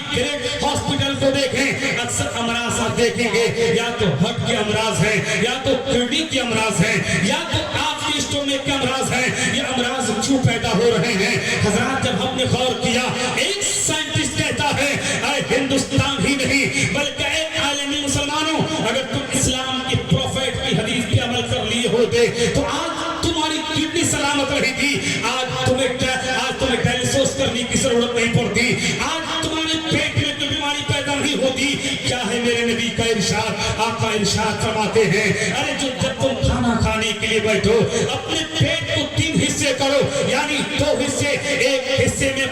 Great hospital को देखें, अक्सर अमराज आप देखेंगे या तो हार्ट के अमराज हैं, या तो किडनी के अमराज हैं, या तो आपके स्टोमक के अमराज हैं। ये अमराज क्यों पैदा हो रहे हैं? हजरात, जब हमने गौर किया, एक साइंटिस्ट कहता है हिंदुस्तान ही नहीं बल्कि आलमी मुसलमानों, अगर तुम इस्लाम के प्रोफेट की हदीस पे अमल कर लिए होते तो आज तुम्हारी किडनी सलामत रही थी, आज तुम्हें डायलिसिस करने की जरूरत नहीं पड़ती, आज तुम्हारे पेट में कोई बीमारी पैदा नहीं होती। क्या है मेरे नबी का इरशाद? आपका इरशाद फरमाते हैं, अरे जो जब तुम खाना खाने के लिए बैठो अपने पेट को 3 हिस्से करो, यानी 2 हिस्से, एक हिस्से में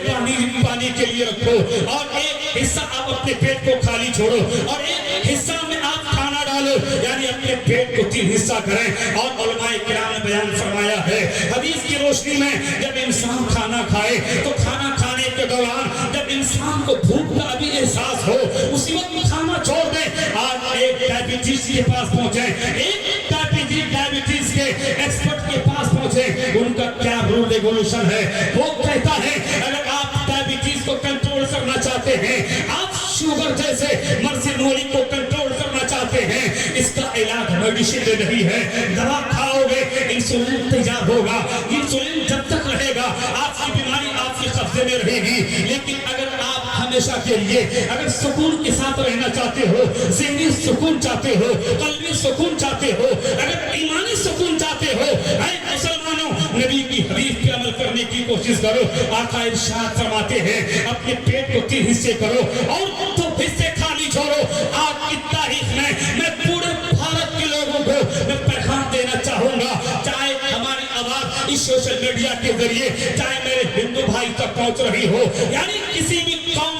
पानी के लिए रखो और एक हिस्सा आप अपने पेट को खाली छोड़ो और एक हिस्सा में आप खाना डालो, यानी अपने पेट को 3 हिस्सा करें। और उलमाए किराम ने बयान फरमाया है हदीस की रोशनी में, जब इंसान खाना खाए तो खाना खाने के दौरान जब इंसान को भूख का भी एहसास हो उसी वक्त खाना छोड़ दे। आज एक डायबिटीज के पास पहुंचे, एक डायबिटीज के एक्सपर्ट के पास पहुंचे, उनका क्या रूल रेगुलेशन है? वो कहता है अगर आप डायबिटीज को कंट्रोल करना चाहते हैं, आप शुगर जैसे मर्ज़ी को कंट्रोल करना चाहते हैं, इसका इलाज मेडिसिन दे रही है, दवा खाओगे इंसुलिन तैयार होगा, इंसुलिन जब तक रहेगा आपकी बीमारी आपके कब्जे में रहेगी। लेकिन अगर आप हमेशा के लिए अगर सुकून के साथ रहना चाहते हो, ज़हनी सुकून चाहते हो, कल्बी सुकून चाहते हो, अगर ईमानी सुकून चाहते हो, ऐ मुसलमानों, नबी की हदीस पे अमल करने की कोशिश करो। आका इरशाद फरमाते हैं अपने पेट को 3 हिस्से करो और 2 हिस्से खाली छोड़ो। आज की तारीख में मैं पूरे भारत के लोगों को मैं पैगाम देना चाहूंगा, चाहे हमारी आवाज इस सोशल मीडिया के जरिए, चाहे मेरे हिंदू भाई तक पहुंच रही हो, यानी किसी भी कौम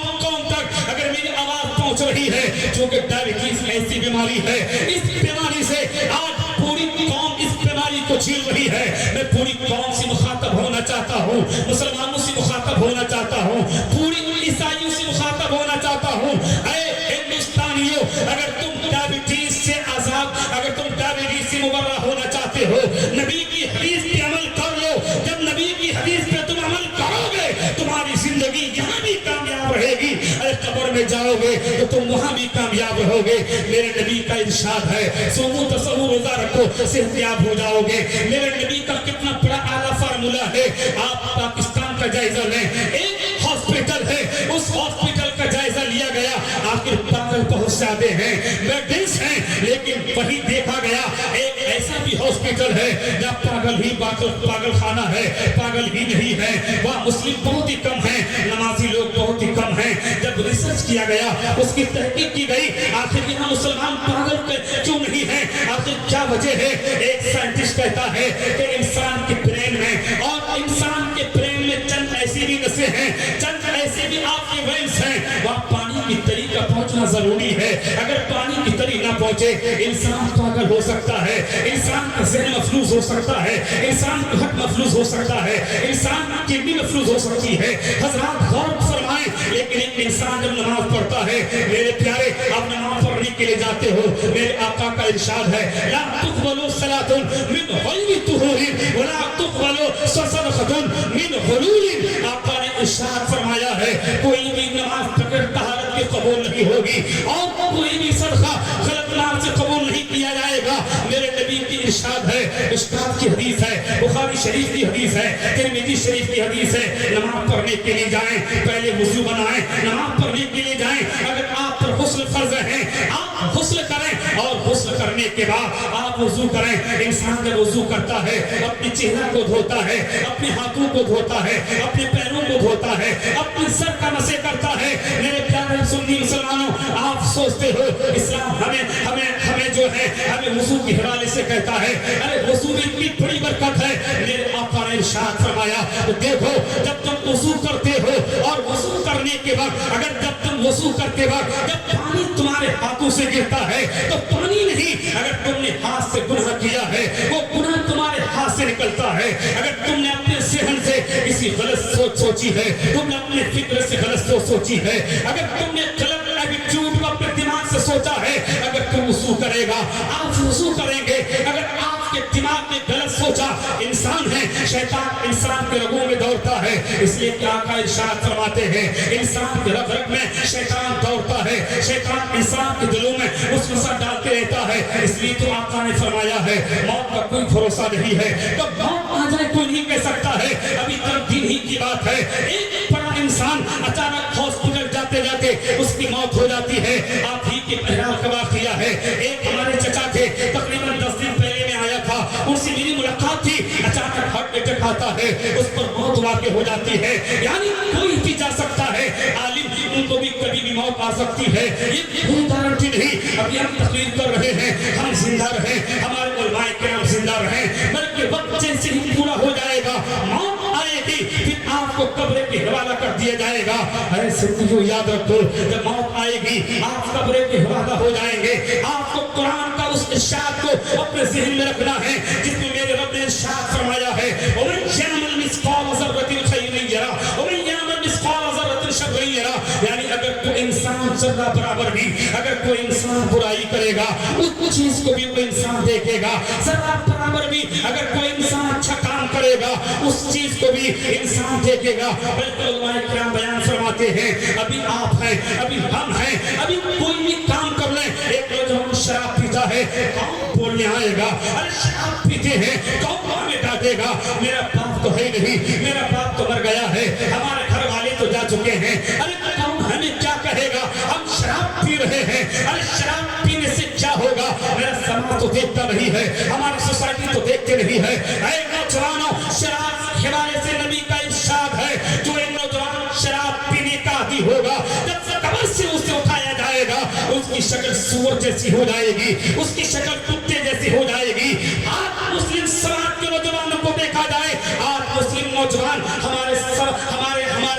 तक अगर मेरी आवाज पहुंच रही है, क्योंकि डायबिटीज ऐसी बीमारी है, इस बीमारी से आज पूरी कौम इस बीमारी को झेल रही है। मैं पूरी कौम से मुखातब होना चाहता हूँ, मुसलमानों से मुखातब होना चाहता हूँ, पूरी ईसाइयों से मुखातब होना चाहता हूँ। ऐ हिंदुस्तानियों, अगर तुम डायबिटीज से आजाद, अगर तुम डायबिटीज से मुबर्रा होना चाहते हो, नबी की हदीस पे अमल कर लो। जब नबी की हदीस पे तुम अमल करोगे तुम्हारी जिंदगी यहाँ भी कामयाब रहेगी, अरे कब्र में जाओगे तो तुम वहाँ भी कामयाब रहोगे। मेरे नबी का इरशाद है सोमो तसव्वु रोजा रखो सेहतयाब हो जाओगे। मेरे नबी का कितना बड़ा आला फार्मूला है, आप पाकिस्तान का जायजा लें, एक हॉस्पिटल है, उस हॉस्पिटल का जायजा लिया गया, आखिर पागल बहुत ज्यादा हैं, बेडिस हैं, लेकिन वही देखा गया एक ऐसा भी हॉस्पिटल है जहाँ पागल खाना है, पागल ही नहीं है, वहाँ मुस्लिम बहुत ही कम है, नमाजी लोग बहुत ही कम हैं। जब रिसर्च किया गया, उसकी तहकीक की गई, आखिर यहाँ मुसलमान पागल क्यों नहीं है, आखिर क्या वजह है? एक साइंटिस्ट कहता है कि इंसान के ब्रेन में और इंसान के ब्रेन में चंद ऐसी भी नसें हैं, चंद ऐसे भी आपके वेन्स हैं, वहाँ पानी की तरी का पहुंचना जरूरी है। अगर पानी की तरी ना पहुंचे इंसान पागल हो सकता है, इंसान का ज़हन मफलूज हो सकता है, इंसान का हक मफलूज हो सकता है, इंसान की किडनी मफलूज हो सकती है। हज़रात गौर फरमाएं, लेकिन एक इंसान जब नमाज पढ़ता है, मेरे प्यारे आप नमाज पढ़ने के लिए जाते हो, मेरे आका का इरशाद है ला तुक़बलु सलातुन मिन गैरि तुहूरिन वला तुक़बलु सदक़तुन मिन हुलूलिन। आका ने इरशाद फरमाया है कोई भी नमाज बगैर तहारत के कबूल नहीं होगी और कोई भी सदका गलत नाम से कबूल नहीं किया जाएगा। मेरे नबी की इरशाद है, इरशाद की हदीस है, बुखारी शरीफ की हदीस है, तिरमिज़ी शरीफ की हदीस है, नमाज पढ़ने के लिए जाएं पहले वुजू बनाएं, नमाज पढ़ने के लिए जाएं। अगर आप पर गुस्ल फर्ज है, आप गुस्ल करें और गुस्ल करने के बाद आप वुजू करें। इंसान जब वुजू करता है अपने चेहरा को धोता है, अपने हाथों को धोता है, अपने पैरों को धोता है, अपने सर का मसे करता है। मेरे प्यारे सुन्नी मुसलमानों, आप सोचते हो इस्लाम हमें जो है हमें वुजू के हवाले से कहता है, अरे वुजू में इतनी बड़ी बरकत है। मेरे आका ने इरशाद फरमाया देखो जब तुम वुजू करते हो और वुजू करने के बाद अगर जब तुम वुजू करते वक्त जब पानी तुम्हारे हाथों से गिरता है तो पानी नहीं, अगर तुमने हाथ से गुनाह किया है वो गुनाह तुम्हारे हाथ से निकलता है। अगर तुमने अपने सेहन से किसी गलत सोच सोची है, तुमने अपने फिक्र से गलत सोच सोची है, अगर तुमने गलत एटीट्यूड को अपने दिमाग से से सोचा है अगर तू वुज़ू करेगा, आप वुज़ू करेंगे, अगर आपके दिमाग में गलत सोचा, इंसान है, शैतान इंसान के रगों में दौड़ता है, इसलिए क्या आका इरशाद फरमाते हैं, इंसान के रग रग में शैतान दौड़ता है, शैतान इंसान के दिलों में वसवसा डालते रहता है। इसलिए तो आका ने फरमाया है मौत का कोई भरोसा नहीं है, कब मौत आ जाए कोई नहीं कह सकता है। अभी तक दिन ही की बात है, एक बड़ा इंसान अचानक हॉस्पिटल जाते जाते उसकी मौत हो जाती है। आप ही के परिवार का वाक़या है, एक हमारे चचा थे, तकरीबन 10 दिन पहले में आया था, उनसे मेरी मुलाकात थी, अचानक हार्ट अटैक आता है, उस पर मौत वाक़ हो जाती है। यानी कोई भी जा सकता है, आलिम उनको भी कभी भी मौत आ सकती है, ये कोई गारंटी नहीं। अभी हम तकरीर कर रहे हैं, हम जिंदा रहें, हमारे उलमाए किराम जिंदा रहें, बल्कि वक्त जैसे ही पूरा हो जाएगा, मौत आएगी, फिर आपको कब्र के हवाला कर दिया जाएगा। अरे सिद्दीक़ों याद रखो, जब मौत आएगी आप कब्र के हवाला हो जाएंगे। आपको कुरान का उस इरशाद को अपने ज़हन में रखना है जिसमें मेरे रब ने इरशाद फरमाया है, वमन यअमल मिस्क़ाल ज़र्रतिन खैरन यरा वमन यअमल मिस्क़ाल ज़र्रतिन शर्रन यरा। यानी अगर कोई इंसान ज़र्रा बराबर भी अगर कोई इंसान बुराई करेगा, उस चीज को भी वो इंसान देखेगा। ज़र्रा बराबर भी अगर कोई इंसान अच्छा काम करेगा, उस चीज को भी इंसान देखेगा। बल्कि उलमाए किराम बयान फरमाते हैं, अभी आप हैं, अभी हम हैं, अभी कोई भी काम कर ले, एक नौजवान शराब पीता है, कौन बोलने आएगा, अरे शराब पीते हैं, कौन हमें डांटेगा, मेरा बाप तो है नहीं, मेरा बाप तो मर गया है, हमारे घर वाले तो जा चुके हैं, अरे कौन हमें क्या कहेगा, हम शराब पी रहे हैं, अरे शराब पीने से क्या होगा, मेरा समाज तो देखता नहीं है, हमारी सोसाइटी तो देखते नहीं है। ऐ नौजवानों, शराब के हवाले से नबी का इरशाद है, जो एक नौजवान शराब पीने का आदी होगा, जब कब्र से उसे उठाया जाएगा, उसकी शक्ल सूअर जैसी हो जाएगी, उसकी शक्ल कुत्ते जैसी हो जाएगी। आज मुस्लिम समाज के नौजवानों को देखा जाए, आज मुस्लिम नौजवान हमारे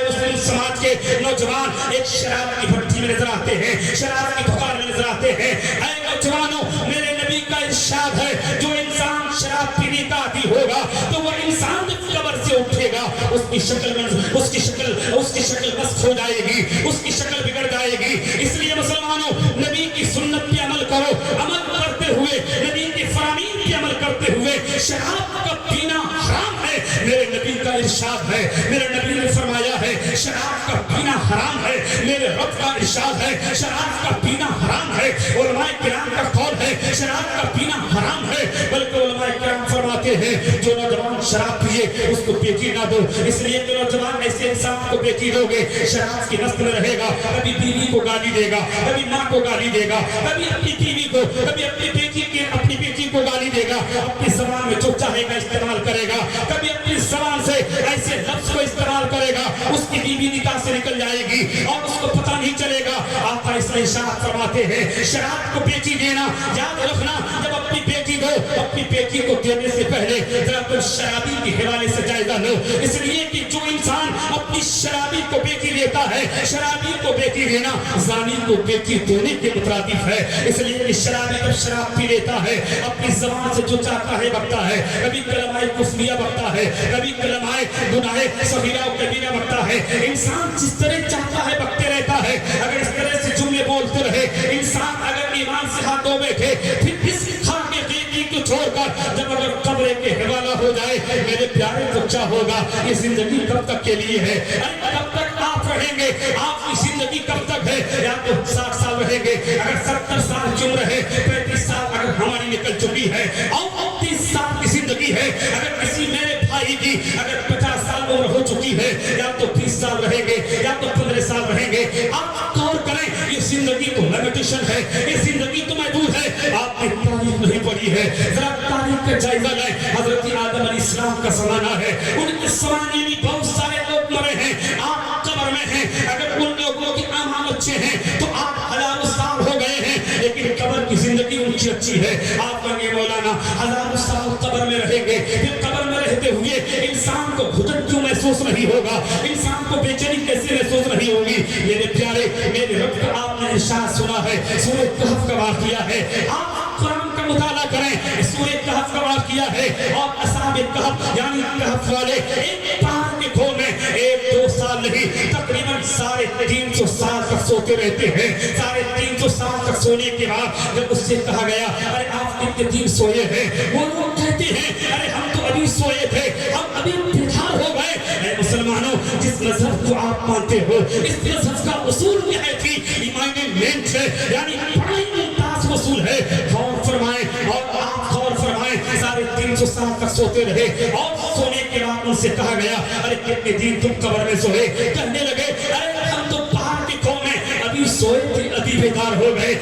मुस्लिम समाज के नौजवान एक शराब की भट्टी में नजर आते हैं, शराब की दुकान में नजर आते हैं। ऐ नौजवानों, मेरे नबी का इरशाद है, जो इंसान शराब पीने का आदी होगा तो वो इंसान जब कब्र से उठेगा, उसकी शक्ल मस्त हो जाएगी, उसकी शक्ल बिगड़ जाएगी। इसलिए मुसलमानों, नबी की सुन्नत पे अमल करो, अमल करते हुए नबी के फरामीन पे अमल करते हुए शराब का पीना हराम है। मेरे नबी का इरशाद है, मेरे नबी ने फरमाया है शराब का पीना हराम है, मेरे रब का इरशाद है शराब का पीना हराम है, उलमाए किराम का कौल है शराब का पीना हराम है। बल्कि उलमाए किराम फरमाते हैं, जो नौजवान शराब पिए उसको बेटी ना दो, इसलिए कि नौजवान ऐसे इंसान को बेटी दोगे, शराब की नस्ल में रहेगा, कभी बीवी को गाली देगा, कभी माँ को गाली देगा, कभी अपनी बीवी को, कभी अपनी बेटी को गाली देगा, अपनी ज़बान में जो चाहेगा इस्तेमाल करेगा, कभी अपनी ज़बान से ऐसे लफ्ज़ को इस्तेमाल करेगा, उसकी बीवी निकाह से निकल जाएगी और उसको पता नहीं चलेगा। आका इसलिए इरशाद फरमाते हैं, शराब को बेटी देना, याद रखना, जब अपनी बेटी दो, अपनी बेटी को देने से पहले जरा तुम शराबी के हवाले से जायजा लो। इसलिए कि जो इंसान अपनी शराबी को बेटी देता है, शराबी को बेटी देना ज़ानी को बेटी देने के मुतरादिफ है। इसलिए कि शराबी जब शराब पी लेता है, अपनी ज़बान से जो चाहता है बकता है, कभी कलमाए कुफरिया बकता है, कभी कलमाए गुनाहे सगीरा और कबीरा बकता है। इंसान जिस तरह चाहता है बकते रहता है। अगर इस तरह से जुमले बोलते रहे, इंसान अगर ईमान से हाथ धो बैठे, फिर इस खाके बेटी को छोड़कर जब अगर कब्र के हवाला हो जाए, मेरे प्यारे तो क्या होगा, ये जिंदगी कब तक के लिए है, अरे कब तक आप रहेंगे, आपकी जिंदगी कब तक है, या तो 60 साल रहेंगे, अगर 70 साल की उम्र है, 35 साल अगर हमारी निकल चुकी है, और 30 साल की जिंदगी है, अगर किसी मेरे भाई की अगर 50 साल उम्र हो चुकी है, या तो 30 साल रहेंगे, या तो 15 साल रहेंगे। आप गौर करें, ये जिंदगी तो लिमिटेशन है, ये जिंदगी तो महदूद है, आपने तारीख नहीं पढ़ी है, जरा तारीख का जायजा लें। हजरत आदम अलैहिस्सलाम का ज़माना है, उनके ज़माने में बहुत सारे लोग मरे हैं, आप कब्र में हैं, अगर उन लोगों की आमाल अच्छे हैं तो आप हज़ारों साल हो गए हैं, लेकिन कब्र की जिंदगी उनकी अच्छी है। आप कहेंगे मौलाना हज़ारों साल कब्र में रहेंगे, फिर कब्र में रहते हुए इंसान को घुटन क्यों महसूस नहीं होगा, इंसान को बेचैनी कैसे महसूस नहीं होगी। मेरे प्यारे, मेरे रब का आपने इरशाद सुना है, सूरह कहफ का वाक़या है, आप कुरान का मुताला करें, सूरह कहफ का वाक़या है, और असहाबे कहफ यानी कहफ वाले एक पहाड़ के कोने में 1-2 साल नहीं, तकरीबन 350 साल तक सोते रहते हैं। 350 साल तक सोने के बाद जब उससे कहा गया अरे आप कितने दिन सोए हैं, वो लोग कहते हैं अरे हम तो अभी सोए थे, हम अभी बेदार हो गए। मुसलमानों, जिस मजहब को आप मानते हो इस मजहब का उसूल क्या है थी, इमानिमेंट है, यानी बड़ा ही मुमताज उसूल है। गौर फरमाएं और आप गौर फरमाएं, 350 साल तक सोते रहे और सोने के बाद उनसे कहा गया अरे कितने दिन तुम कब्र में सोए, कहने लगे अरे हम तो पहाड़ की कौम में अभी सोए थे, अभी बेदार हो गए।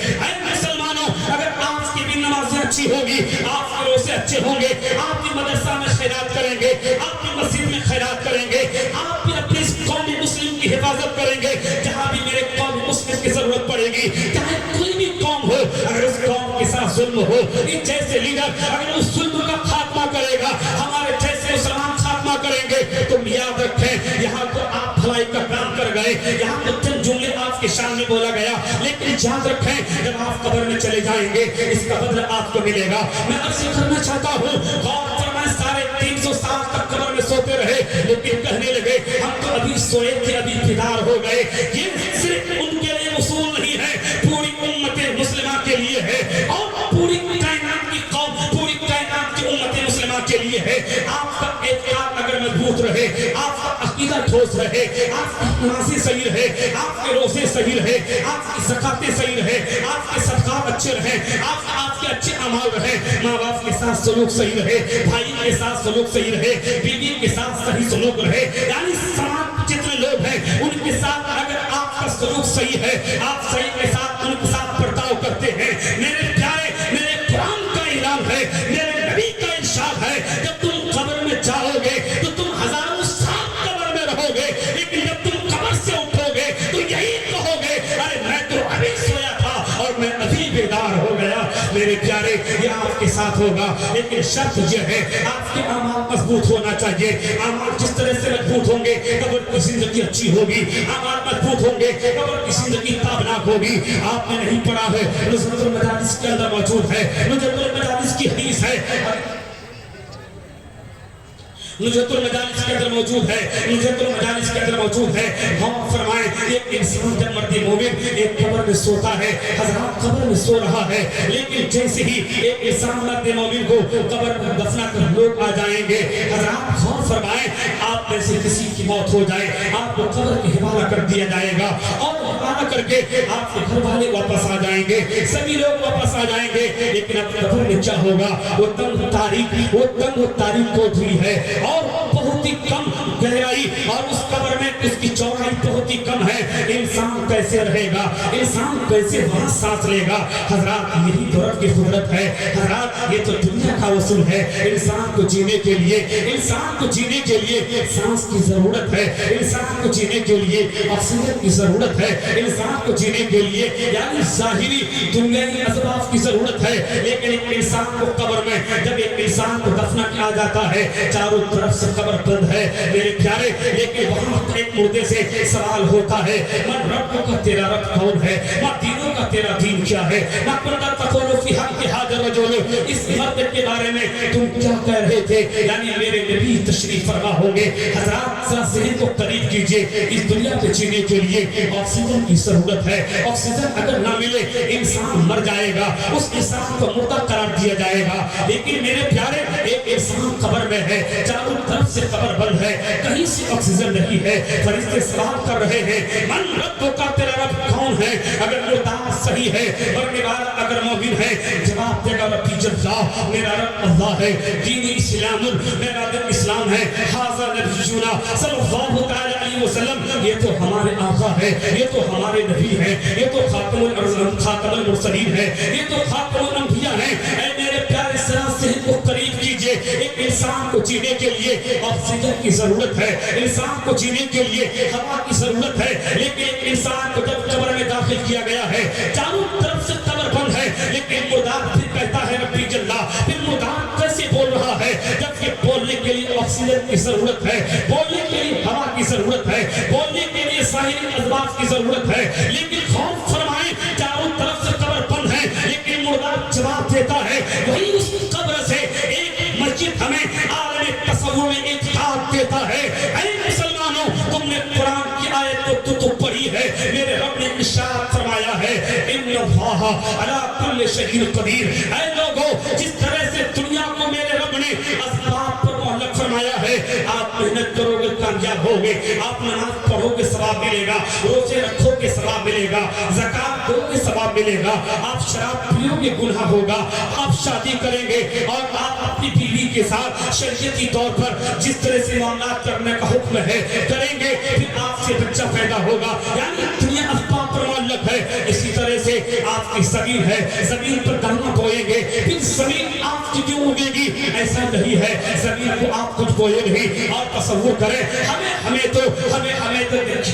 मुसलमानों, अगर आज की भी नमाजें अच्छी होगी, आपके रोज़े अच्छे होंगे, आप भी मदरसा में खैरात करेंगे, आप भी मस्जिद में खैरात करेंगे, आप भी अपनी इस कौम मुस्लिम की हिफाजत करेंगे। जहाँ भी मेरे कौम मुस्लिम की जरूरत पड़ेगी, चाहे कोई भी कौम हो, अगर उस कौम के साथ जुल्म हो, इन जैसे लीडर अगर उस जुल्म का खात्मा करेगा, हमारे जैसे मुसलमान खात्मा करेंगे, तुम याद रखें यहाँ तो आप भलाई का काम कर गए, यहाँ तो चंद जुमले आपके सामने बोला गया, लेकिन याद रखें जब आप कब्र में चले जाएंगे इसका बदला आपको मिलेगा। मैं अर्ज करना चाहता हूँ, गौर फरमाएं, 350 साल तक कब्र में सोते रहे, लेकिन कहने लगे हम तो अभी सोए थे, अभी बेदार हो गए। ये सिर्फ उनके लिए उसूल नहीं है, पूरी उम्मत मुस्लिमा के लिए है और पूरी कायनात की कौम, पूरी कायनात की उम्मत मुस्लिमा के लिए है। आपका एतकाद अगर मजबूत रहे, आपका अकीदा ठोस रहे, आपकी नमाज़ें सही रहे, आपके रोज़े सही रहे, आपकी ज़कातें सही रहे, आपके सदक़ात अच्छे रहे, आपके अच्छे अमाल रहे, माँ बाप के साथ सलूक सही रहे, भाई के साथ सलूक सही रहे, बीवी के साथ सही सलूक रहे, यानी समाज जितने लोग हैं उनके साथ अगर आपका सलूक सही है, आप सही के साथ उनके साथ बर्ताव करते हैं, मेरे प्यारे, मेरे कुरान का ऐलान है, मेरे नबी का इरशाद है, जब तुम कब्र में जाओगे तो तुम हजारों साल कब्र में रहोगे, लेकिन जब तुम कब्र से उठोगे तो यही कहोगे अरे मैं तो अभी सोया था और मैं अभी बेदार हो गया। मेरे प्यारे, ये आपके साथ होगा, लेकिन शर्त यह है आपके अमाल मजबूत होना चाहिए। अमाल जिस तरह से मजबूत होंगे कब्र की जिंदगी अच्छी होगी, अमाल मजबूत होंगे कब्र की जिंदगी ताबनाक होगी। आपने नहीं पढ़ा है, नुज़रतुल मजालिस के अंदर मौजूद है, नुज़रतुल मजालिस की हदीस है, नुज़रतुल मजालिस के अंदर मौजूद है, नुज़रतुल मजालिस के अंदर मौजूद है। हम फरमाएं, एक इंसान जब मर्द मोमिन एक कब्र में सोता है, हज़रात कब्र में सो रहा है, लेकिन जैसे ही एक इंसान मर्द मोमिन को कब्र में दफना कर लोग आ जाएंगे, हज़रात गौर फरमाएं, आप में से किसी की मौत हो जाए, आपको कब्र के हवाला कर दिया जाएगा और हवाला करके आपके घर वाले वापस आ जाएंगे, सभी लोग वापस आ जाएंगे, लेकिन अब कब्र में क्या होगा? वो तंग तारीख कोठरी है और बहुत ही कम गहराई, और उस कब्र में उसकी चौड़ाई बहुत ही कम है। इंसान कैसे रहेगा? इंसान कैसे वहां सांस लेगा? हजरात, यही तो रब की कुदरत है। हजरात, ये तो दुनिया का उसूल है। इंसान को जीने के लिए, इंसान को जीने के लिए सांस की जरूरत है, इंसान को जीने के लिए ऑक्सीजन की जरूरत है, इंसान को जीने के लिए यानी जाहिरी दुनियावी असबाब की जरूरत है। लेकिन एक इंसान को कब्र में जब एक इंसान को दफना किया जाता है, चारों तरफ से कब्र बंद है मेरे प्यारे, लेकिन वहां एक मुर्दे से सवाल होता है, मन रब का तेरा रब कौन है? मां दीनों का तेरा दीन क्या है? मां कुल्ला तक़ूलु फी हक़्क़ि हाज़ा रजुल, इस मर्द के बारे में तुम क्या कह रहे थे? यानी मेरे नबी तशरीफ फरमा होंगे। हज़रात, जरा ज़हन को करीब कीजिए, इस दुनिया पे जीने के लिए ऑक्सीजन की जरूरत है। ऑक्सीजन अगर ना मिले इंसान मर जाएगा, उस इंसान को मुर्दा करार दिया जाएगा। लेकिन मेरे प्यारे, एक इंसान कब्र में है, चारों तरफ से कब्र बंद है, कहीं से ऑक्सीजन नहीं है। फरिश्ते सवाल कर रहे हैं, मन रब का तेरा रब कौन है? अगर मुर्दार सही है, मरने वाला अगर मौमिन है, जवाब देगा रब्बी जल्लाह, मेरा रब अल्लाह है। दीन इस्लाम, मेरा दिन इस्लाम है। हाज़ा नबियुना सल्लल्लाहु तआला अलैहि वसल्लम, ये तो हमारे आका है, ये तो हमारे नबी है, ये तो खातमुल मुरसलीन है, ये तो खातमुल अंबिया है। ऐ मेरे प्यारे, जरा ज़हन को करीब कीजिए, एक इंसान को जीने के लिए ऑक्सीजन की जरूरत है, इंसान को जीने के लिए हवा की जरूरत है। लेकिन एक इंसान को जब कब्र में दाखिल किया गया है, चारों तरफ से कब्र बंद है, लेकिन मुर्दार फिर कहता है रब्बी जल्लाह। फिर मुर्दार कैसे बोल रहा है? जबकि बोलने के लिए ऑक्सीजन की जरूरत है, बोलने के लिए हवा की जरूरत है, बोलने के लिए साहिरी असबाब की जरूरत है। लेकिन खौफ फरमाएं, चारों तरफ से कब्र बंद है, लेकिन मुर्दार जवाब देता है। वही उस कब्र से एक मस्जिद हमें आलम तसव्वुर में इत्तेफाक देता है। ऐ मुसलमानों, तुमने कुरान की आयत को तो पढ़ी है, मेरे रब رب نے ارشاد فرمایا ہے ان اللہ علی کل شیء قدیر. اے لوگوں جس طرح سے دنیا کو میرے رب نے اسباب پر معلق فرمایا ہے, آپ محنت کرو گے کامیاب ہوگے, آپ نماز پڑھو گے ثواب ملے گا, روزے رکھو گے ثواب ملے گا, زکات دو گے ثواب ملے گا, آپ شراب پیو گے گناہ ہوگا, آپ شادی کریں گے اور آپ اپنی بیوی کے ساتھ شریعتی طور پر جس طرح سے معاملات کرنے کا حکم ہے کریں گے, پھر آپ سے بچہ پیدا ہوگا. یعنی دنیا اسباب پر معلق ہے. اسی طرح سے آپ کی زمین ہے, زمین پر دانا بوئیں گے, پھر زمین آپ کی کیوں اگے گی؟ ایسا نہیں ہے زمین کو آپ کچھ بوئے نہیں. اور تصور کریں ہمیں تو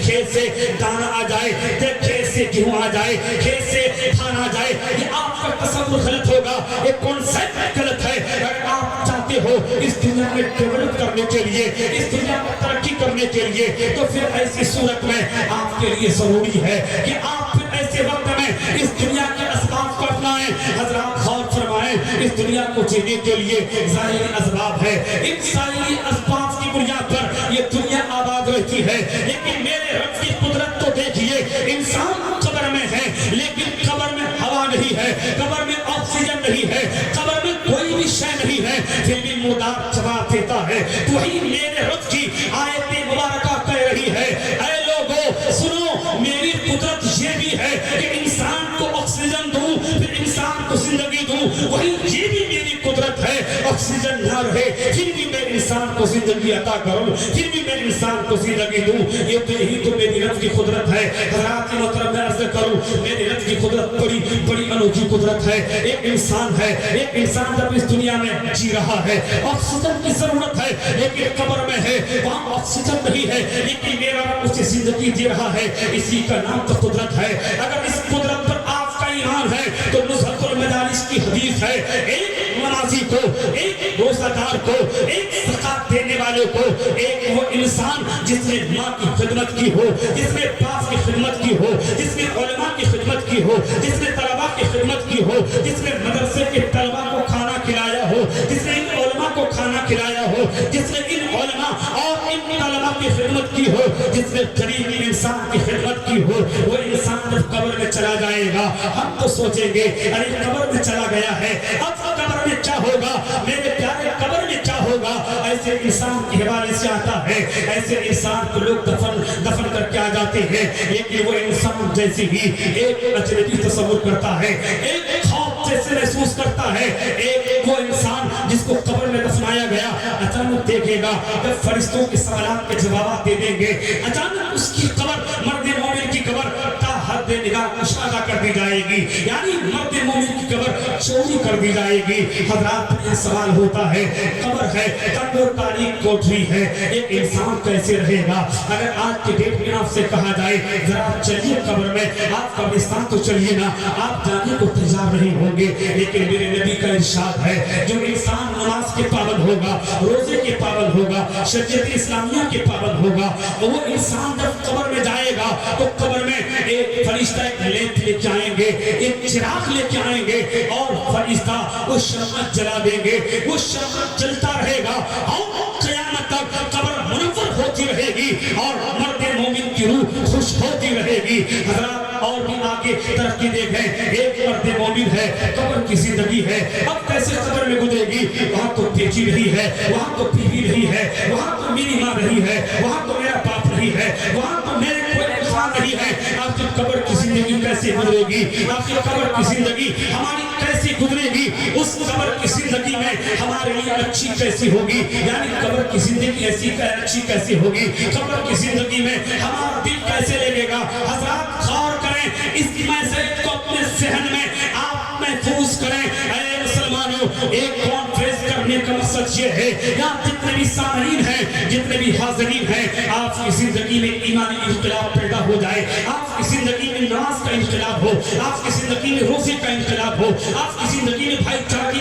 کھیت سے دانا آ جائے, کھیت سے گیہوں آ جائے, کھیت سے دھان آ جائے, یہ آپ کا تصور غلط ہوگا, یہ کانسیپٹ غلط ہے. اگر آپ چاہتے ہو اس دنیا میں ڈیولپ کرنے کے لیے, اس دنیا میں ترقی کرنے کے لیے, تو پھر ایسی صورت میں آپ کے لیے ضروری ہے کہ آپ پھر ایسے وقت میں اس دنیا کے اسباب کو اپنائیں. حضرات غور فرمائیں, اس دنیا کو جینے کے لیے ظاہری اسباب ہے, ان ظاہری اسباب کی بنیاد پر یہ دنیا آباد رہتی ہے. لیکن میرے رب کی قدرت تو دیکھیے, انسان قبر میں ہے لیکن قبر میں ہوا نہیں ہے, قبر میں آکسیجن نہیں ہے, قبر میں کوئی بھی شے نہیں ہے, پھر بھی مردار جواب دیتا ہے. وہی میرے رب کی آیت مبارکہ کہہ رہی ہے, اے لوگوں سنو, میری قدرت یہ بھی ہے کہ انسان کو آکسیجن دوں, پھر انسان کو زندگی دوں. وہی یہ بھی میری قدرت ہے, آکسیجن نہ رہے پھر بھی میں انسان کو زندگی عطا کروں, پھر بھی میں انسان کو زندگی دوں. یہی تو میری رب کی قدرت ہے. حضرات کی محترم میں عرض کروں, میری رب کی قدرت بڑی انوکھی قدرت ہے. ایک انسان ہے, ایک انسان جب اس دنیا میں جی رہا ہے, آکسیجن کی ضرورت ہے لیکن قبر میں ہے, وہاں آکسیجن نہیں ہے, لیکن میرا رب اسے زندگی دے رہا ہے. اسی کا نام تو قدرت ہے. اگر اس قدرت پر آپ کا ایمان ہے تو نزہت المدارس کی حدیث ہے, ایک منازی کو, ایک روزہ دار کو, ایک زکات دینے والے کو, ایک وہ انسان جس نے ماں کی خدمت کی ہو, جس نے باپ کی خدمت کی ہو, جس نے علماء کی خدمت کی ہو, جس نے طلباء کی خدمت کی ہو, جس نے مدرسے کے طلباء کو کھانا کھلایا ہو, جس نے ان علماء کو کھانا کھلایا ہو, جس نے ان علماء اور ان طلباء کی خدمت کی ہو, جس نے غریب انسان کی خدمت کی ہو, وہ انسان جب قبر میں چلا جائے گا ہم تو سوچیں گے ارے قبر میں چلا گیا ہے, اب قبر میں کیا ہوگا, میرے پیارے قبر میں کیا ہوگا. ایسے انسان کے حوالے سے آتا ہے, ایسے انسان کو لوگ دفن کر کے آ جاتے ہیں, لیکن وہ انسان جیسے ہی ایک اجنبی تصور کرتا ہے, ایک خوف جیسے محسوس کرتا ہے, ایک وہ انسان جس کو قبر میں دفنایا گیا اچانک دیکھے گا جب فرشتوں کے سوالات کے جوابات دے دیں گے, اچانک اس کی قبر, مرد مومن کی قبر تا حد نگاہ کشادہ کر دی جائے گی, یعنی مرد مومن کی قبر چوری کر دی جائے گی. حضرات یہ سوال ہوتا ہے, قبر ہے, تنگ اور تاریک کوٹری ہے, ایک انسان کیسے رہے گا؟ اگر آج کے ڈیٹ میں آپ سے کہا جائے ذرا چلیے قبر میں, آپ قبرستان تو چلیے نا, آپ جانے کو تیار نہیں ہوں گے. لیکن میرے نبی کا ارشاد ہے, جو انسان نماز کے پابند ہوگا, روزے کے پابند ہوگا, شریعت اسلامیہ کے پابند ہوگا, وہ انسان جب قبر میں جائے گا تو قبر میں ایک فرشتہ ایک لیمپ لے کے آئیں گے, ایک چراغ لے کے آئیں گے, اور فرشتہ وہ شمع جلا دیں گے, وہ شمع جلتا رہے گا اور قیامت تک قبر منور ہوتی رہے گی اور مرد مومن کی روح خوش ہوتی رہے گی. حضرات اور بھی آگے ترقی دیکھیں, ایک مرد مومن ہے, قبر کی زندگی ہے, اب کیسے قبر میں گزرے گی؟ وہاں تو بیٹی نہیں ہے, وہاں تو بیوی نہیں ہے, وہاں تو میری ماں نہیں ہے, وہاں تو میرا باپ نہیں ہے, وہاں تو میرے کوئی انسان نہیں ہے. آپ کی قبر کی زندگی کیسے گزرے گی؟ آپ کی قبر کی زندگی ہماری کیسی گزرے گی؟ اس قبر کی زندگی میں ہمارے لیے اچھی کیسی ہوگی؟ یعنی قبر کی زندگی ایسی اچھی کیسی ہوگی؟ قبر کی زندگی میں ہمارا دل کیسے لگے گا؟ حضرات غور کریں, اس میسج کو اپنے ذہن میں آپ محفوظ کریں. اے مسلمانوں, ایک کانفرنس کرنے کا مقصد یہ ہے, یہاں جتنے بھی سامعین ہیں, جتنے بھی حاضرین ہیں, آپ کی زندگی میں ایمانی انقلاب پیدا ہو جائے, آپ کی زندگی میں نماز کا انقلاب ہو, آپ کی زندگی میں روزے کا انقلاب ہو, آپ کی زندگی میں بھائی چارگی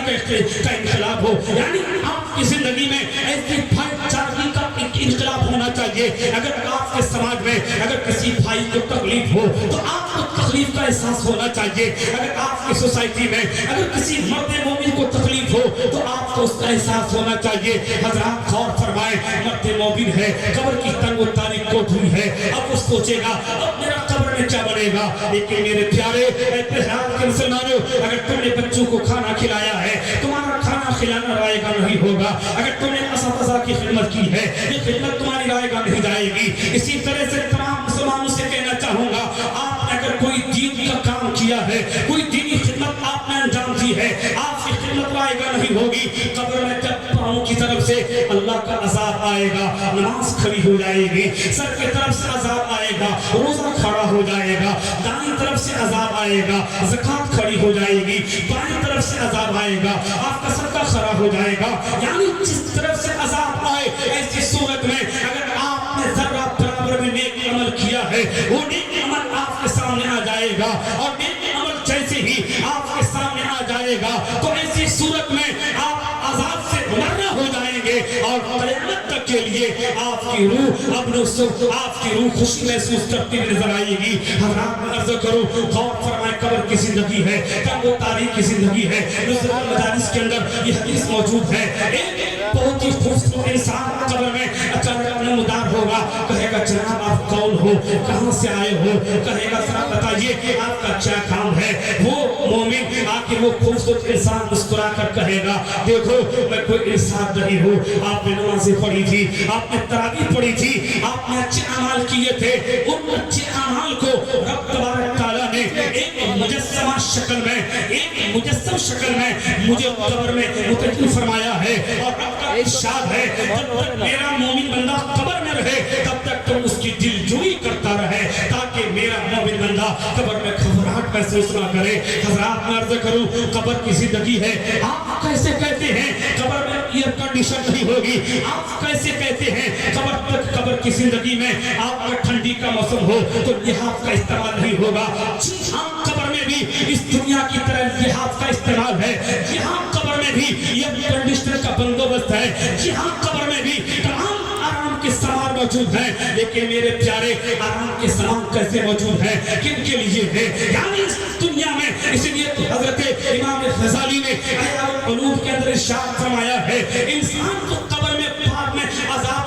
کا انقلاب ہو, یعنی آپ کی زندگی میں ایسی بھائی چارگی کا انقلاب ہونا چاہیے. اگر آپ کے سماج میں अगर किसी भाई को तकलीफ हो तो आपको तकलीफ का एहसास होना चाहिए। अगर आपकी सोसाइटी में अगर किसी मर्द मोमिन को तकलीफ हो तो आपको उसका एहसास होना चाहिए। हजरात गौर फरमाएं, मर्द मोमिन है, कब्र की तंग तारीख कोठरी है, अब वो सोचेगा अब मेरा कब्र में क्या बनेगा। लेकिन मेरे प्यारे के मुसलमानों, अगर तुमने बच्चों को खाना खिलाया है, तुम्हारा खाना खिलाना रायगा नहीं होगा। अगर तुमने असातिज़ा की खिदमत की है, ये खिदमत तुम्हारी रायगा नहीं जाएगी। इसी तरह से तमाम मुसलमानों से कहना चाहूंगा, आपने अगर कोई दीन का काम किया है, कोई दीनी खिदमत आपने अंजाम दी है, आपकी खिदमत रायगा नहीं होगी। कब्र में जब पाँव की तरफ से अल्लाह का अज़ाब आएगा, नमाज खड़ी हो जाएगी, सर की तरफ से अज़ाब आएगा, रोजा खड़ा हो जाएगा, दाईं तरफ से अज़ाब आएगा, ज़कात खड़ी हो जाएगी, बाईं तरफ से अज़ाब आएगा, आपका सदका खड़ा हो जाएगा। यानी जिस तरफ से अज़ाब आए, ऐसी सूरत में अगर आपने जरा बराबर में नेक अमल किया है, वो नेक अमल आपके सामने आ जाएगा, और नेक अमल जैसे ही आपके सामने आ जाएगा तो ऐसी सूरत में आप अज़ाब से मरना हो जाएंगे, और क़यामत तक के लिए आपकी रूह आपकी रूह खुशी महसूस करती हुई नजर आएगी। हज़रात अर्ज़ करो, गौर फरमाएं, कब्र की जिंदगी है, तंग व तारीख की जिंदगी है। नुज़रात मजालिस के अंदर ये हदीस मौजूद है, एक बहुत ही खूबसूरत इंसान कब्र में अचानक नमदार होगा, कहेगा जनाब आप कौन हो, कहाँ से आए हो, कहेगा जरा बताइए आपका क्या काम है। वो मोमिन आके वो खूबसूरत इंसान मुस्कुरा कर कहेगा, देखो मैं कोई इंसान नहीं हूँ, आपने नमाज़ें पढ़ी थी, आपने तरावीह पढ़ी थी, आपने अच्छे अमाल किए थे, उन अच्छे अमाल को रब तबारक तआला ने एक मुजस्समा शक्ल में, एक मुजस्सम शक्ल में मुझे कब्र में मुतकिल फरमाया है। और रब का इरशाद है, जब तक मेरा मोमिन बंदा कब्र में रहे तब तक तुम उसकी दिलजोई करता रहे, ताकि मेरा मोमिन बंदा कब्र में घबराहट महसूस ना करे। हज़रात मैं अर्ज़ करूं, कब्र की जिंदगी है, आप कैसे कहते हैं कब्र में एयर कंडीशन नहीं होगी, आप कैसे कहते हैं कब्र की जिंदगी में आपका ठंडी का मौसम हो तो लिहाफ का इस्तेमाल नहीं होगा। जी हाँ, कब्र में भी इस दुनिया की तरह लिहाफ का इस्तेमाल है। जी हाँ, कब्र में भी एयर कंडीशनर का बंदोबस्त है। जी हाँ, कब्र में भी तमाम आराम के सामान मौजूद हैं। लेकिन मेरे प्यारे, आराम के सामान कैसे मौजूद हैं, किन के लिए है, यानी इस दुनिया में। इसलिए तो हजरत इमाम गज़ाली ने इहयाउल उलूम के अंदर इरशाद फरमाया है, इंसान तो कब्र में बाद में अज़ाब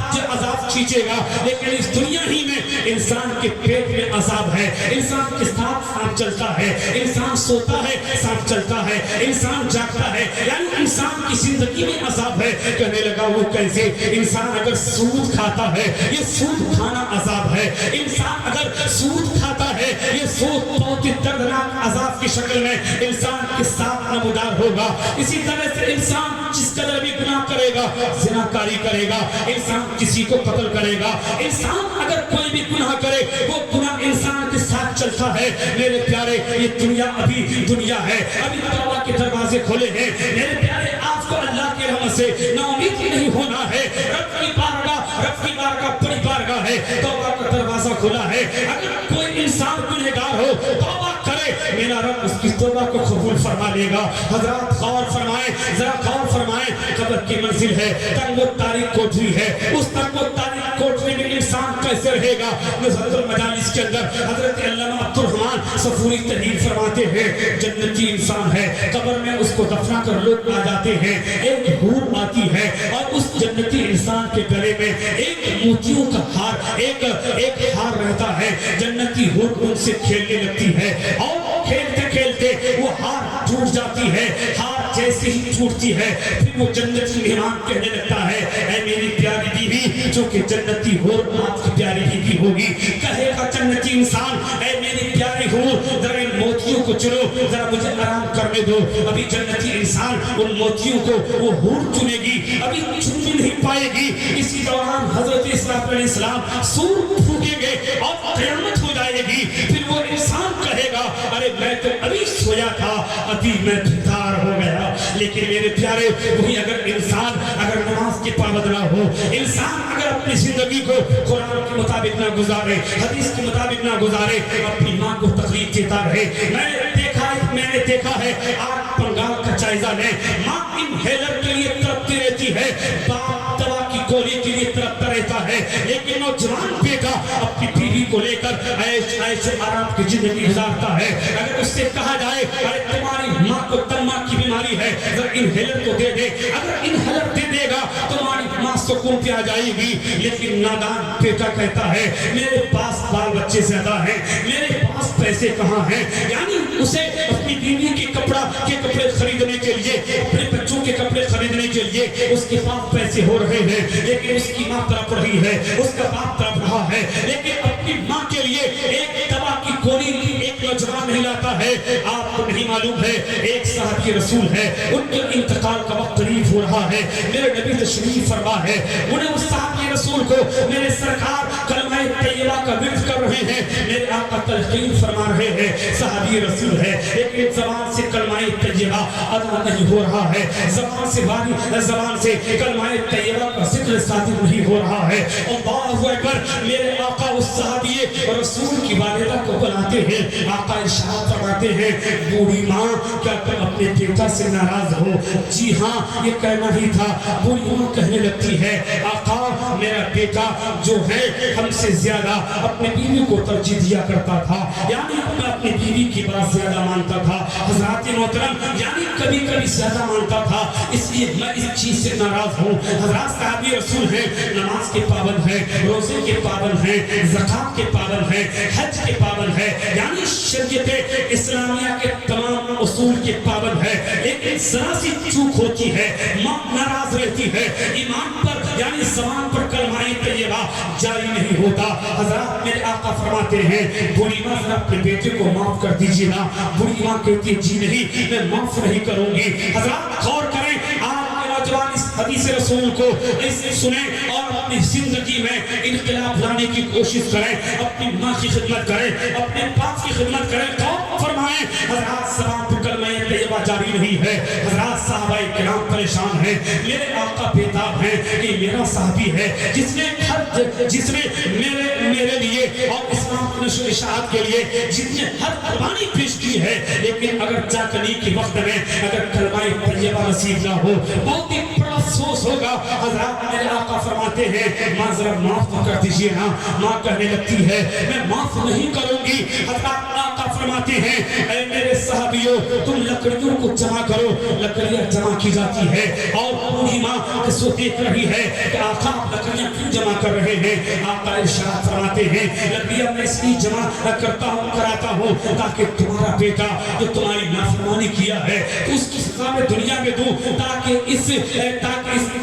खींचेगा, लेकिन इस दुनिया ही में इंसान के पेट में अज़ाब है। इंसान के साथ सांप चलता है, इंसान सोता है सांप चलता है, इंसान जागता है, यानी इंसान की जिंदगी में अज़ाब है। कहने लगा वो कैसे, इंसान अगर सूद खाता है, ये सूद खाना अज़ाब है। इंसान अगर सूद खाता है, ये सूद बहुत ही दर्दनाक अज़ाब की शक्ल में इंसान के साथ नमूदार होगा। इसी तरह से इंसान जिस कदर भी गुनाह करेगा, ज़िनाकारी करेगा, इंसान किसी को कत्ल करेगा, इंसान अगर कोई भी गुनाह करे वो गुनाह इंसान के साथ चलता है। मेरे प्यारे, ये दुनिया अभी दुनिया है, अभी तौबा के दरवाजे खोले हैं। मेरे प्यारे, आपको अल्लाह के रहमत से नाउमीद नहीं होना है। रब की बारगाह बड़ी बारगाह है, तौबा का दरवाजा खुला है। अगर कोई इंसान गुनहगार हो, तौबा करे, मेरा रब उसकी तौबा को कबूल फरमा लेगा। हज़रात गौर फरमाएं, जरा गौर फरमाएं, कब्र की मंजिल है, तंग व तारीक कोठरी है। उस तंग व तारीक कोठरी में इंसान कैसे रहेगा? नुज़हतुल मजालिस के अंदर हज़रत अल्लामा अब्दुल रहमान सफूरी तहरीर फरमाते हैं, जन्नती इंसान है, कब्र में उसको दफना कर लोग आ जाते हैं, एक हूर आती है और उस जन्नती इंसान के गले में एक मोतियों का हार, एक हार रहता है। जन्नती हूर उनसे खेलने लगती है और खेलते खेलते वो हार टूट जाती है। हार जैसे ही टूटती है, फिर वो जन्नती मेहमान कहने लगता है, ऐ मेरी प्यारी बीवी, जो कि जन्नती हो आपकी प्यारी बीवी होगी। कहेगा जन्नती इंसान, ऐ मेरी प्यारी हो, जरा इन मोतियों को चुनो, जरा मुझे आराम करने दो। अभी जन्नती इंसान उन मोतियों को वो हूर चुनेगी, अभी चुन भी नहीं पाएगी। इसी दौरान हजरत इस्लाम सूर फूकेंगे और क़यामत हो जाएगी। फिर वो इंसान कहेगा, अरे मैं तो अभी सोया था, अभी मैं बेदार हो गया। लेकिन मेरे प्यारे, वही अगर इंसान अगर नमाज के पाबंद ना हो, इंसान अगर अपनी जिंदगी को कुरान के मुताबिक ना गुजारे, हदीस के मुताबिक ना गुजारे, अपनी माँ को तकलीफ देता रहे। मैंने देखा है, आप बंगाल का जायजा लें, माँ इनहेलर के लिए तड़पती रहती है, बाप दवा की गोली के लिए तड़पता रहता है, लेकिन नौजवान बेटा अपनी बीवी को लेकर ऐश आराम की जिंदगी गुजारता है, अगर उससे कहा जाए अरे तुम्हारी माँ को दमा की बीमारी है, अगर इनहेलर को दे दे, अगर इनहेलर दे देगा तुम्हारी माँ सुकून पे आ जाएगी। लेकिन नादान बेटा कहता है मेरे पास बाल बच्चे ज्यादा हैं, मेरे पास पैसे कहाँ हैं, यानी उसे अपनी बीवी के कपड़े खरीदने के लिए, अपने बच्चों के कपड़े खरीदने के लिए उसके पास पैसे हो रहे हैं, लेकिन उसकी माँ तड़प रही है, उसका बाप तड़प रहा है, लेकिन अपनी माँ के लिए एक दवा की गोली एक नौजवान नहीं लाता है। आपको नहीं मालूम है, एक साहब रसूल है, उनके इंतकाल का वक्त करीब हो रहा है, मेरे नबी तशरीफ फरमा है, उन्हें उस साहब रसूल को मेरे सरकार कलमा तैयबा का विर्द कर रहे हैं, मेरे आका तलकीन फरमा रहे हैं, साहबी रसूल है, लेकिन ज़बान से कलमा तैयबा अदा नहीं हो रहा है, ज़बान से कलमा तैयबा का जिक्र सादिर नहीं हो रहा है। अल्लाहु अकबर, मेरे आका उस साहबी रसूल की वालिदा को बुलाते हैं, आका इरशाद फरमाते हैं बूढ़ी माँ क्या तुम अपने बेटा से नाराज हो? जी हाँ, ये कहना ही था। बूढ़ी माँ कहने लगती है आका मेरा बेटा जो है हमसे ज्यादा अपने बीवी को तरजीह दिया करता था, यानी मैं अपनी बीवी की बात ज्यादा मानता था हज़रात मोहतरम, यानी कभी कभी ज्यादा मानता था, इसलिए मैं इस चीज से नाराज हूँ। हज़रात साहबी रसूल हैं, नमाज के पाबंद हैं, रोजे के पाबंद हैं, ज़कात के पाबंद हैं, हज के पाबंद है, यानी शरीयत इस्लामिया के तमाम उसूल के पाबंद है, लेकिन जरा सी चूक होती है, माँ नाराज रहती है, ईमान पर यानी ज़बान पर कलमा तैयबा जारी नहीं होता। हज़रात मेरे आका फरमाते हैं बूढ़ी माँ जरा अपने बेटे को माफ कर दीजिए ना। बूढ़ी माँ कहती है जी नहीं, मैं माफ नहीं करूंगी। हज़रात गौर करें, आपके नौजवान इस हदीस रसूल को इसे सुने और अपनी जिंदगी में इनकलाब लाने की कोशिश करें, अपनी माँ की खिदमत करें, अपने बाप की खिदमत करें। तो फरमाएं हज़रात ज़बान पर कलमा तैयबा जारी नहीं है। हज़रात सहाबाए किराम परेशान हैं, मेरे आका बेताब हैं कि मेरा साहबी है जिसने मेरे लिए और इस्लाम की नशर इशाअत के लिए जिसने हर कुर्बानी पेश की है, लेकिन अगर जाकनी के वक्त में अगर कलमा तैयबा नसीब ना हो बहुत ही बड़ा अफसोस होगा। हज़रात मेरे आका फरमाते हैं माँ जरा माफ तो कर दीजिए ना। माँ कहने लगती है मैं माफ नहीं करूंगी। हज़रात आका फरमाते हैं ऐ मेरे साहबियों तुम लकड़ियों को जमा करो। लकड़ियां जमा की जाती है और बूढ़ी माँ इसको देख रही है कि आका लकड़ियां क्यों जमा कर रहे हैं। आका इरशाद फरमाते हैं लकड़ियां मैं इसलिए जमा कराता हूँ ताकि तुम्हारा बेटा जो तुम्हारी नाफरमानी किया है तो उसकी सजा में दुनिया में दूं, ताकि इस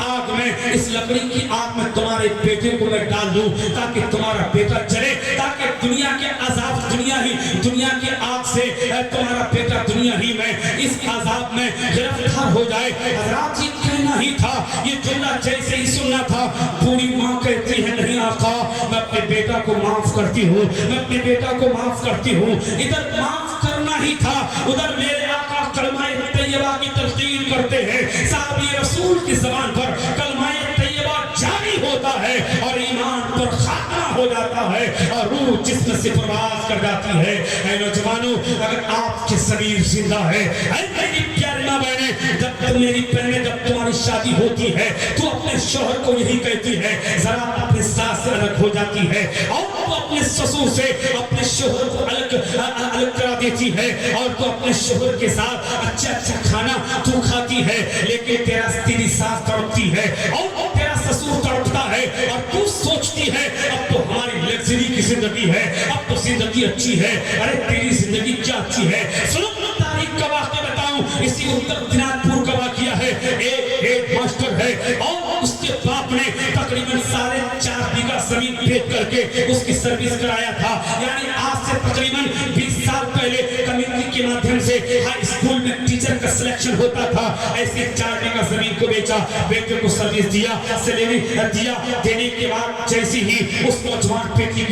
आग में, इस लकड़ी की आग में तुम्हारे बेटे को मैं डाल दूं, ताकि तुम्हारा बेटा जले, ताकि दुनिया के अजाब दुनिया के आग से तुम्हारा बेटा दुनिया ही में इस अजाब में गिरफ्तार हो जाए। हज़रात ये कहना ही था, ये जुमला जैसे ही सुनना था, बूढ़ी माँ कहती है नहीं आका मैं अपने बेटा को माफ करती हूँ, मैं अपने बेटा को माफ करती हूँ। इधर माफ करना ही था, उधर मेरे आका कलमा तैयबा की तलकीन करते हैं। साहबी रसूल की ज़बान पर कलमा तैयबा जारी होता है और ईमान पर खात्मा हो जाता है और रूह जिस्म से प्रवास कर जाती है। ऐ नौजवानों अगर आपके शरीर जिंदा है, ऐ मेरी प्यारी माँ बहनें, जब मेरी बहनें जब तुम्हारी शादी होती है तो अपने शौहर को यही कहती है, जरा अपने सास से अलग हो जाती है और तो अपने ससुर से अपने शौहर को अलग करा देती है और तो अपने शौहर के साथ अच्छा खाना तू खाती है, लेकिन तेरी सास तड़पती है और तेरा ससुर तड़पता है और तू सोचती है अब तो हमारी लग्जरी की जिंदगी है, अब तो जिंदगी अच्छी है। अरे तेरी जिंदगी क्या अच्छी है। सुनो तारीख का वाक़या बताऊं, इसी उत्तर दिनाजपुर का वाक़या है। एक हेड मास्टर है और उसके बाप ने तकरीबन 4.5 बीघा जमीन बेच करके उसकी सर्विस कराया था, यानी आज से तकरीबन 20 साल पहले कमेटी के माध्यम से हाई स्कूल में टीचर का सिलेक्शन होता था। ऐसे 4 बीघा जमीन को बेचा, बेटे को सर्विस दिया, सैलरी दिया, देने के बाद जैसे ही उस नौजवान बेटे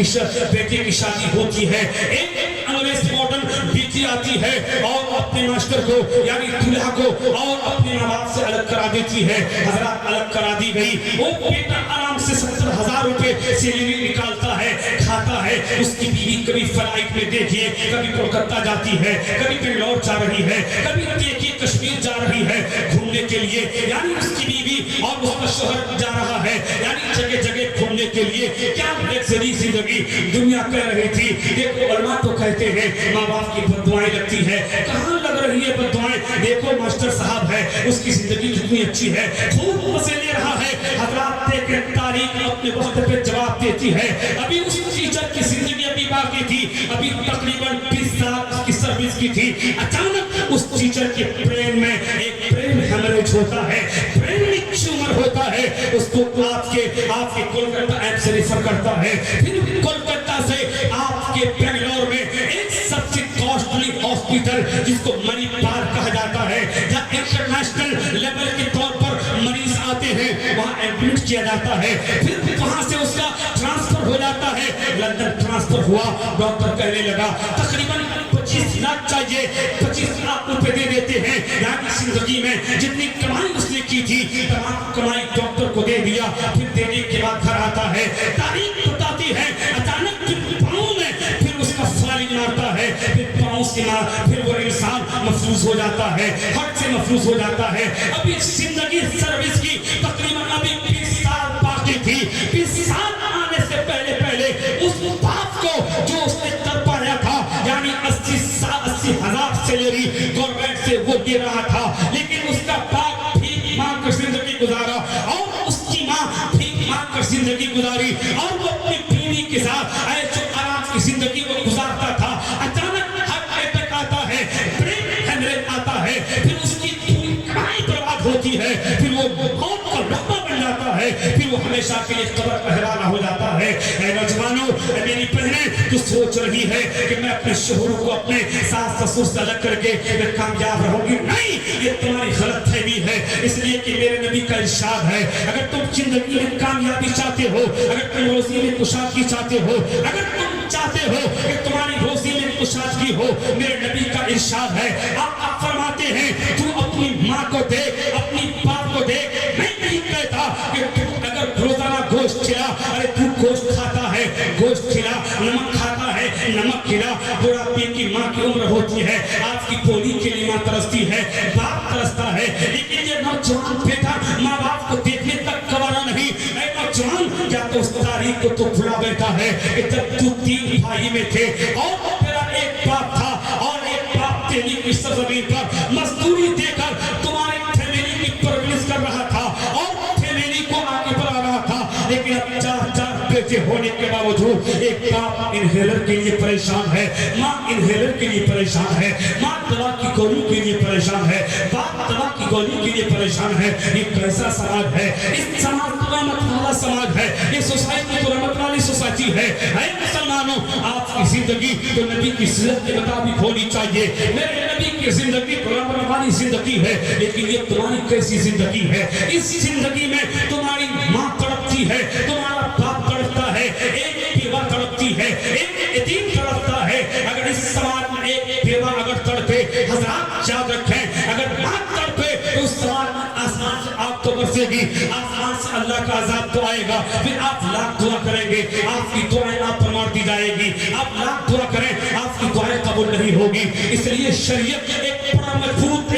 की शादी होती है, एक अंग्रेज मॉडर्न बीती आती है और अपने मास्टर को यानी दूल्हा को और अपने माँ बाप से अलग करा देती है। हज़रात अलग करा दी गई, वो बेटा आराम से 70,000 रुपए सैलरी निकालता है, खाता है। उसकी बीवी कभी फ्लाइट में देखिए, कभी कोलकाता जाती है, कभी बेंगलोर जा रही है, कभी देखिए कश्मीर जा रही है, घूमने के लिए, यानी उसकी बीवी और उसका शोहर जा रहा है, यानी जगह जगह घूमने के लिए। क्या लग्जरी जिंदगी दुनिया कह रही थी। देखो उलमा तो कहते हैं माँ बाप की बददुआएं लगती है, कहाँ लग रही है बददुआएं। देखो मास्टर साहब है, उसकी जिंदगी कितनी अच्छी है, खूब मजे ले रहा है। हजरात देखें, तारीख अपने वक्त पे जवाब देती है। अभी उस टीचर की जिंदगी अभी बाकी थी, अभी तकरीबन 20 साल की सर्विस की थी। अचानक उस टीचर के ब्रेन में एक ब्रेन हेमरेज होता है, ब्रेन में ट्यूमर होता है। उसको आपके कोलकाता ऐप से रेफर करता है, फिर कोलकाता से आपके बेंगलोर में एक सबसे कॉस्टली हॉस्पिटल जिसको मणिपाल कहा जाता है, जहाँ इंटरनेशनल लेवल के तौर पर मरीज आते हैं, वहाँ एडमिट किया जाता है। फिर वहाँ से उसका ट्रांसफर हो जाता है, लंदन ट्रांसफर हुआ। डॉक्टर कहने लगा तकरीबन 25 लाख चाहिए, 25 लाख रुपए दे देते हैं। यानी जिंदगी में जितनी कमाई उसने की थी तमाम कमाई डॉक्टर को दे दिया। फिर देने के बाद घर आता है, तारीख बताती है, अचानक फिर पाँव में फिर उसका फालिंग मारता है, फिर पाँव से फिर वो इंसान मफलूज हो जाता है, हार्ट से मफलूज हो जाता है। अभी जिंदगी सर्विस की तकरीबन अभी 20 साल बाकी थी। 20 साल आने से पहले उस बाप को जो उसने तरपाया था, यानी 80,000 सैलरी गवर्नमेंट से वो दे रहा था, लेकिन उसका बाप भीख मांग कर जिंदगी गुजारा और उसकी माँ भीख मांग कर जिंदगी गुजारी और वो अपनी बीवी के साथ ऐशो आराम की जिंदगी को गुजारता था। अचानक हार्ट अटैक आता है, ब्रेन हेमरेज आता है, फिर उसकी पूरी कमाई बर्बाद होती है, फिर वो मौत का लकवा बन जाता है, फिर वो हमेशा के लिए कब्र का हवाला हो जाता है। ऐ नौजवानों, मेरी बहनें तो सोच रही है कि मैं अपने शोहरों को अपने सास ससुर से अलग करके मैं कामयाब रहूंगी, नहीं, ये तुम्हारी गलतफहमी है। इसलिए कि मेरे नबी का इरशाद है, अगर तुम जिंदगी में कामयाबी चाहते हो, अगर तुम रोजी में कुशादगी चाहते हो, अगर तुम चाहते हो कि तुम्हारी रोजी में कुशादगी हो, मेरे नबी का इरशाद है, आप फरमाते हैं तू अपनी माँ को देख, अपनी बाप को देख। मैं नहीं कहता कि तू अगर रोजाना गोश्त खिला, अरे तू गोश्त खाता है, गोश्त खिला, नमक खाता है, नमक खिला। बुढ़ापे की माँ की उम्र होती है, आपकी पोली के लिए माँ तरसती है, बाप तरसता है, लेकिन ये नौजवान बेटा माँ बाप को देखने तक गवारा नहीं। ऐ नौजवान, क्या तो उस तारीख को तो भुला बैठा है कि जब तू 3 भाई में थे और तेरा एक बाप था और एक बाप तेरी की सरजमीन पर मजदूरी देकर तुम्हारी फैमिली की परवरिश कर रहा था और फैमिली को आगे बढ़ा रहा था, लेकिन अब 4 बेटे होने के बावजूद एक बाप इनहेलर के लिए परेशान है, माँ इनहेलर के लिए परेशान है, माँ दवा की गोली के लिए परेशान है, बाप दवा की गोली के लिए परेशान है। ये कैसा समाज है? इस समाज को रहमत वाला समाज है, ये सोसाइटी तो रहमत वाली सोसाइटी है। ऐ मुसलमानों, आपकी जिंदगी तो नबी की सीरत के मुताबिक होनी चाहिए। मेरे नबी की जिंदगी तो रहमत वाली जिंदगी है, लेकिन ये तुम्हारी कैसी जिंदगी है? इस जिंदगी में तुम्हारी माँ तड़पती है, तुम्हारा बाप तड़पता है, एक बेवा तड़पती है, एक यतीम तड़पता है। अगर इस समाज में एक बेवा अगर तड़पे, हज़रात याद रखें, अगर माँ तड़पे तो उस समाज में आसमान से आग तो बरसेगी, आसमान से अल्लाह का अज़ाब तो आएगा। फिर आप लाख दुआ करेंगे, आपकी दुआएं आप पर मार दी जाएगी, आप लाख दुआ करें, आपकी दुआएं कबूल नहीं होगी। इसलिए शरीयत एक बड़ा मजबूत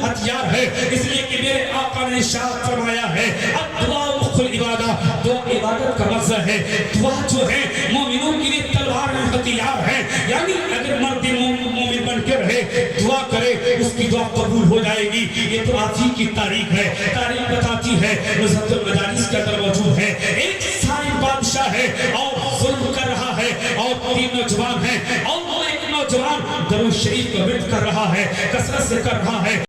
हथियार है, इसलिए कि मेरे आका ने इरशाद फरमाया है, अब दुआ मुख्तुल इबादा, दुआ इबादत का मकसद है। दुआ जो है मोमिनों के लिए तलवार में हथियार है, यानी अगर मर्द मोमिन बन के रहे, दुआ करे, उसकी दुआ कबूल हो जाएगी। ये तो आज ही की तारीख है, तारीख बताती है। नुज़हतुल मजालिस के अंदर मौजूद है, एक सालिम बादशाह है और जुल्म कर रहा है और 3 नौजवान हैं और वो एक नौजवान दरूद शरीफ को विर्द कर रहा है, कसरत से कर रहा है।